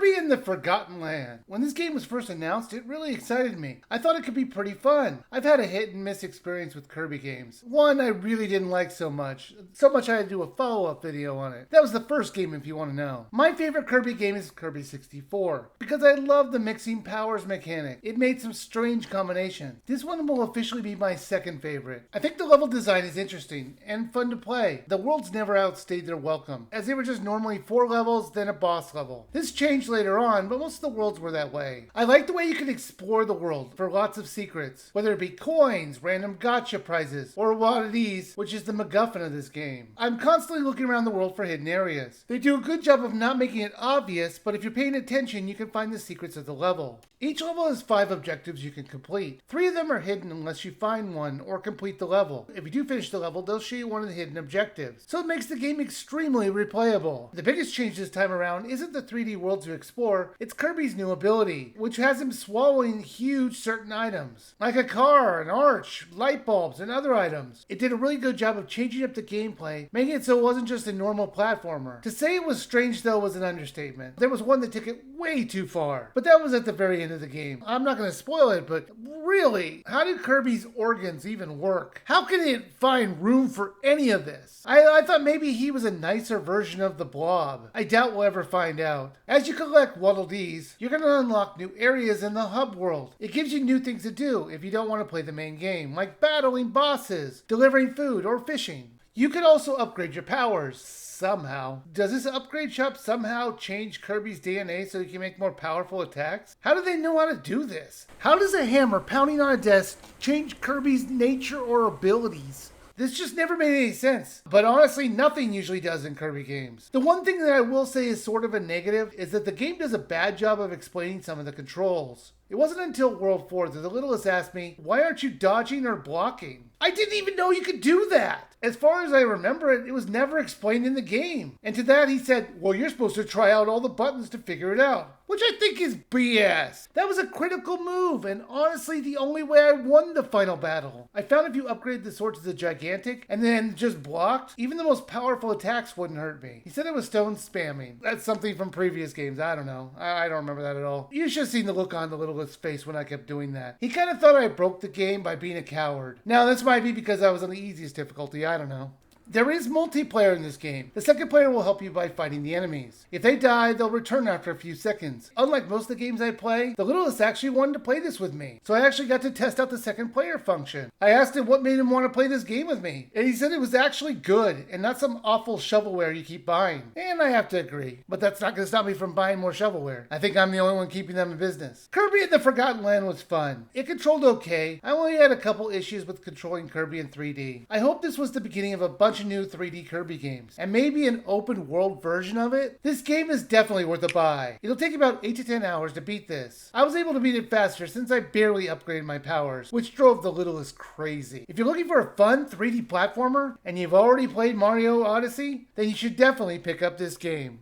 Kirby and the Forgotten Land. When this game was first announced, it really excited me. I thought it could be pretty fun. I've had a hit and miss experience with Kirby games. One I really didn't like so much I had to do a follow-up video on it. That was the first game if you want to know. My favorite Kirby game is Kirby 64, because I love the mixing powers mechanic. It made some strange combinations. This one will officially be my second favorite. I think the level design is interesting and fun to play. The worlds never outstayed their welcome, as they were just normally 4 levels, then a boss level. This changed later on, but most of the worlds were that way. I like the way you can explore the world for lots of secrets, whether it be coins, random gotcha prizes, or a lot of these, which is the MacGuffin of this game. I'm constantly looking around the world for hidden areas. They do a good job of not making it obvious, but if you're paying attention, you can find the secrets of the level. Each level has 5 objectives you can complete. 3 of them are hidden unless you find one or complete the level. If you do finish the level, they'll show you one of the hidden objectives. So it makes the game extremely replayable. The biggest change this time around isn't the 3D worlds you explore, it's Kirby's new ability, which has him swallowing huge certain items, like a car, an arch, light bulbs, and other items. It did a really good job of changing up the gameplay, making it so it wasn't just a normal platformer. To say it was strange though was an understatement. There was one that took it way too far, but that was at the very end of the game. I'm not going to spoil it, but really, how do Kirby's organs even work? How can it find room for any of this? I thought maybe he was a nicer version of the Blob. I doubt we'll ever find out. As you collect Waddle Dees, you're going to unlock new areas in the hub world. It gives you new things to do if you don't want to play the main game, like battling bosses, delivering food, or fishing. You can also upgrade your powers. Somehow. Does this upgrade shop somehow change Kirby's DNA so he can make more powerful attacks? How do they know how to do this? How does a hammer pounding on a desk change Kirby's nature or abilities? This just never made any sense. But honestly, nothing usually does in Kirby games. The one thing that I will say is sort of a negative is that the game does a bad job of explaining some of the controls. It wasn't until World 4 that the littlest asked me, "Why aren't you dodging or blocking?" I didn't even know you could do that! As far as I remember it, it was never explained in the game. And to that he said, "Well, you're supposed to try out all the buttons to figure it out." Which I think is BS. That was a critical move, and honestly the only way I won the final battle. I found if you upgrade the sword to the gigantic, and then just blocked, even the most powerful attacks wouldn't hurt me. He said it was stone spamming. That's something from previous games, I don't know. I don't remember that at all. You should have seen the look on the littlest face when I kept doing that. He kind of thought I broke the game by being a coward. Now this might be because I was on the easiest difficulty, I don't know. There is multiplayer in this game. The second player will help you by fighting the enemies. If they die, they'll return after a few seconds. Unlike most of the games I play, the littlest actually wanted to play this with me. So I actually got to test out the second player function. I asked him what made him want to play this game with me, and he said it was actually good and not some awful shovelware you keep buying. And I have to agree, but that's not going to stop me from buying more shovelware. I think I'm the only one keeping them in business. Kirby and the Forgotten Land was fun. It controlled okay. I only had a couple issues with controlling Kirby in 3D. I hope this was the beginning of a bunch of new 3D Kirby games, and maybe an open world version of it. This game is definitely worth a buy. It'll take about 8 to 10 hours to beat this. I was able to beat it faster since I barely upgraded my powers, which drove the littlest crazy. If you're looking for a fun 3D platformer, and you've already played Mario Odyssey, then you should definitely pick up this game.